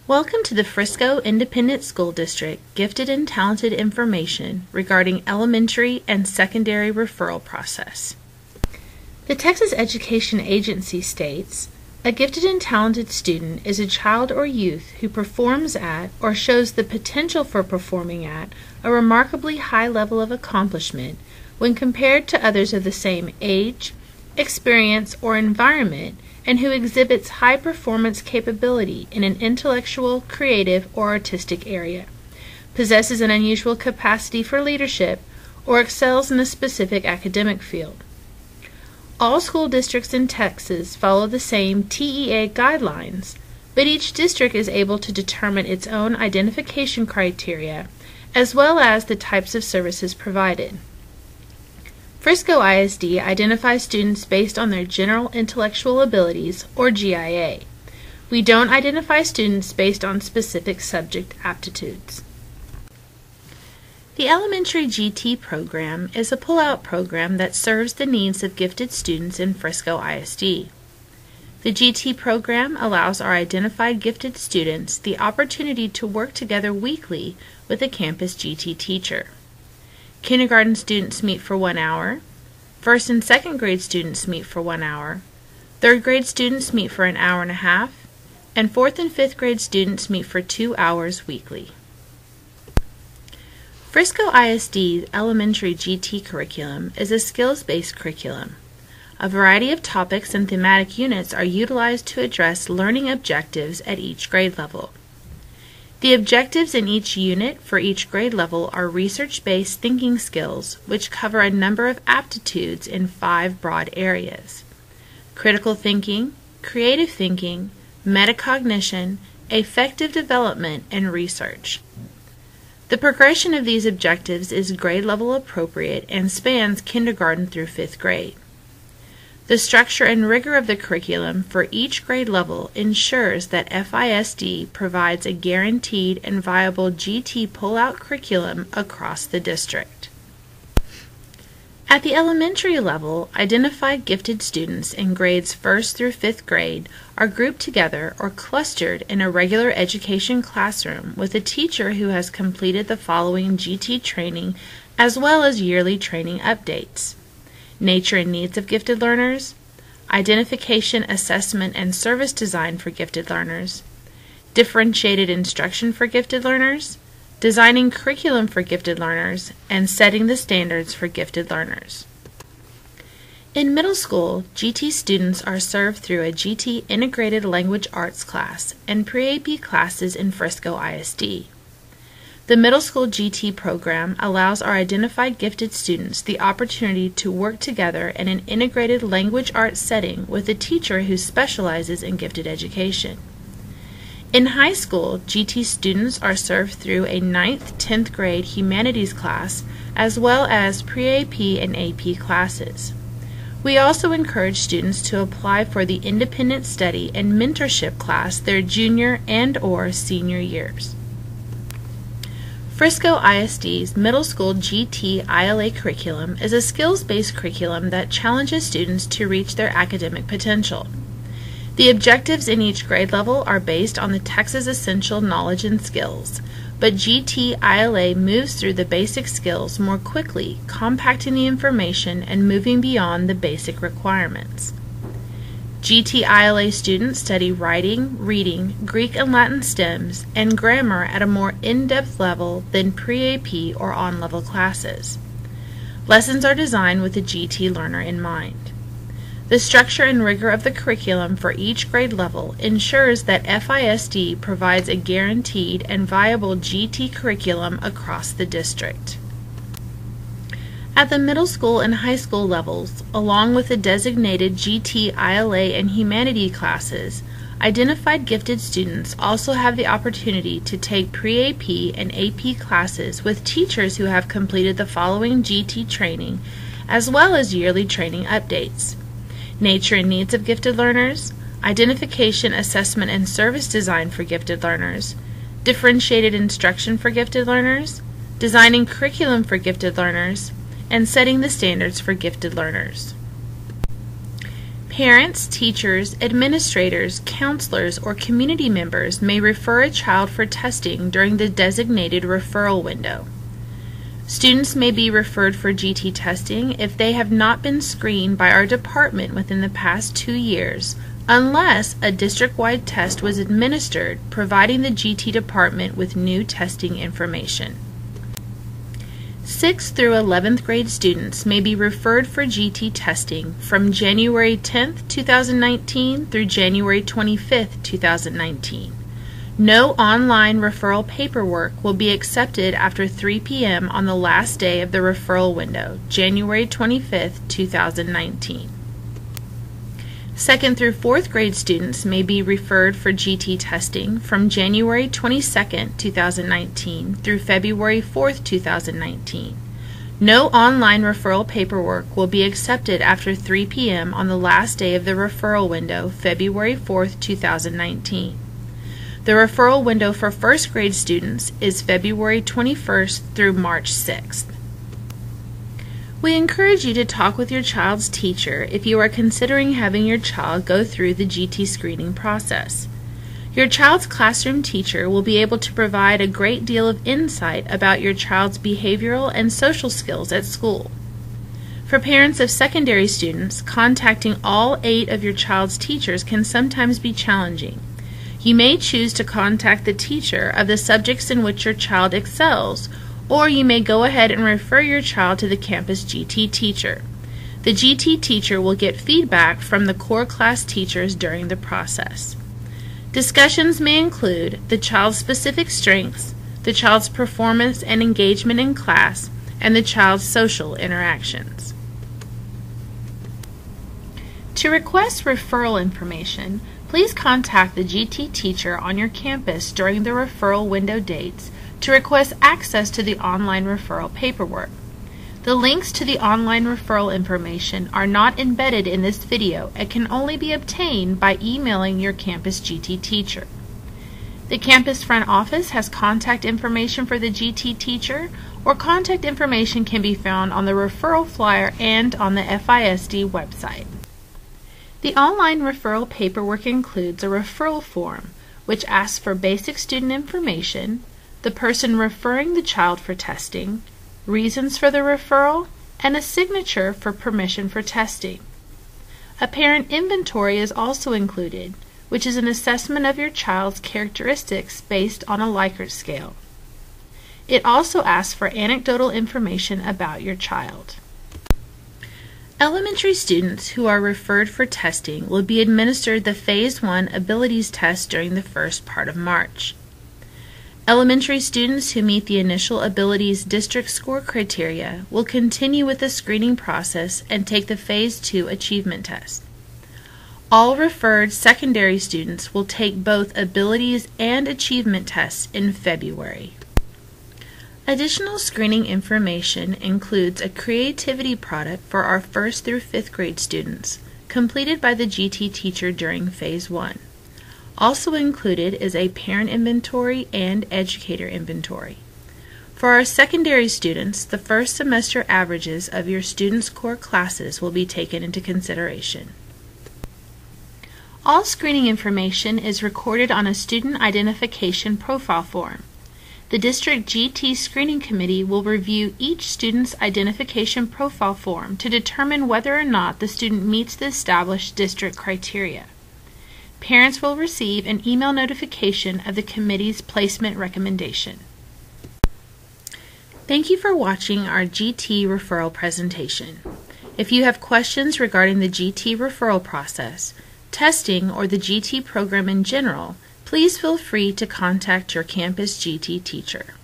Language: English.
Welcome to the Frisco Independent School District Gifted and Talented Information regarding elementary and secondary referral process. The Texas Education Agency states, a gifted and talented student is a child or youth who performs at or shows the potential for performing at a remarkably high level of accomplishment when compared to others of the same age, experience, or environment, and who exhibits high performance capability in an intellectual, creative, or artistic area, possesses an unusual capacity for leadership, or excels in a specific academic field. All school districts in Texas follow the same TEA guidelines, but each district is able to determine its own identification criteria, as well as the types of services provided. Frisco ISD identifies students based on their general intellectual abilities, or GIA. We don't identify students based on specific subject aptitudes. The Elementary GT program is a pull-out program that serves the needs of gifted students in Frisco ISD. The GT program allows our identified gifted students the opportunity to work together weekly with a campus GT teacher. Kindergarten students meet for 1 hour, first and second grade students meet for 1 hour, third grade students meet for an hour and a half, and fourth and fifth grade students meet for 2 hours weekly. Frisco ISD Elementary GT curriculum is a skills-based curriculum. A variety of topics and thematic units are utilized to address learning objectives at each grade level. The objectives in each unit for each grade level are research-based thinking skills, which cover a number of aptitudes in 5 broad areas: critical thinking, creative thinking, metacognition, affective development, and research. The progression of these objectives is grade level appropriate and spans kindergarten through 5th grade. The structure and rigor of the curriculum for each grade level ensures that FISD provides a guaranteed and viable GT pull-out curriculum across the district. At the elementary level, identified gifted students in grades 1st through 5th grade are grouped together or clustered in a regular education classroom with a teacher who has completed the following GT training as well as yearly training updates: nature and needs of gifted learners, identification, assessment, and service design for gifted learners, differentiated instruction for gifted learners, designing curriculum for gifted learners, and setting the standards for gifted learners. In middle school, GT students are served through a GT Integrated Language Arts class and pre-AP classes in Frisco ISD. The middle school GT program allows our identified gifted students the opportunity to work together in an integrated language arts setting with a teacher who specializes in gifted education. In high school, GT students are served through a 9th, 10th grade humanities class as well as pre-AP and AP classes. We also encourage students to apply for the independent study and mentorship class their junior and/or senior years. Frisco ISD's Middle School GT ILA curriculum is a skills-based curriculum that challenges students to reach their academic potential. The objectives in each grade level are based on the Texas Essential Knowledge and Skills, but GT ILA moves through the basic skills more quickly, compacting the information and moving beyond the basic requirements. GT ILA students study writing, reading, Greek and Latin stems, and grammar at a more in-depth level than pre-AP or on-level classes. Lessons are designed with the GT learner in mind. The structure and rigor of the curriculum for each grade level ensures that FISD provides a guaranteed and viable GT curriculum across the district. At the middle school and high school levels, along with the designated GT ILA and Humanities classes, identified gifted students also have the opportunity to take pre-AP and AP classes with teachers who have completed the following GT training, as well as yearly training updates: nature and needs of gifted learners, identification, assessment, and service design for gifted learners, differentiated instruction for gifted learners, designing curriculum for gifted learners, and setting the standards for gifted learners. Parents, teachers, administrators, counselors, or community members may refer a child for testing during the designated referral window. Students may be referred for GT testing if they have not been screened by our department within the past 2 years, unless a district-wide test was administered, providing the GT department with new testing information. 6th through 11th grade students may be referred for GT testing from January 10, 2019 through January 25, 2019. No online referral paperwork will be accepted after 3 p.m. on the last day of the referral window, January 25, 2019. 2nd through 4th grade students may be referred for GT testing from January 22, 2019 through February 4, 2019. No online referral paperwork will be accepted after 3 p.m. on the last day of the referral window, February 4, 2019. The referral window for 1st grade students is February 21st through March 6th. We encourage you to talk with your child's teacher if you are considering having your child go through the GT screening process. Your child's classroom teacher will be able to provide a great deal of insight about your child's behavioral and social skills at school. For parents of secondary students, contacting all 8 of your child's teachers can sometimes be challenging. You may choose to contact the teacher of the subjects in which your child excels, or you may go ahead and refer your child to the campus GT teacher. The GT teacher will get feedback from the core class teachers during the process. Discussions may include the child's specific strengths, the child's performance and engagement in class, and the child's social interactions. To request referral information, please contact the GT teacher on your campus during the referral window dates to request access to the online referral paperwork. The links to the online referral information are not embedded in this video and can only be obtained by emailing your campus GT teacher. The campus front office has contact information for the GT teacher, or contact information can be found on the referral flyer and on the FISD website. The online referral paperwork includes a referral form, which asks for basic student information, the person referring the child for testing, reasons for the referral, and a signature for permission for testing. A parent inventory is also included, which is an assessment of your child's characteristics based on a Likert scale. It also asks for anecdotal information about your child. Elementary students who are referred for testing will be administered the Phase 1 Abilities Test during the first part of March. Elementary students who meet the initial abilities district score criteria will continue with the screening process and take the Phase 2 Achievement Test. All referred secondary students will take both abilities and achievement tests in February. Additional screening information includes a creativity product for our 1st through 5th grade students, completed by the GT teacher during Phase 1. Also included is a parent inventory and educator inventory. For our secondary students, the first semester averages of your students' core classes will be taken into consideration. All screening information is recorded on a student identification profile form. The District GT Screening Committee will review each student's identification profile form to determine whether or not the student meets the established district criteria. Parents will receive an email notification of the committee's placement recommendation. Thank you for watching our GT referral presentation. If you have questions regarding the GT referral process, testing, or the GT program in general, please feel free to contact your campus GT teacher.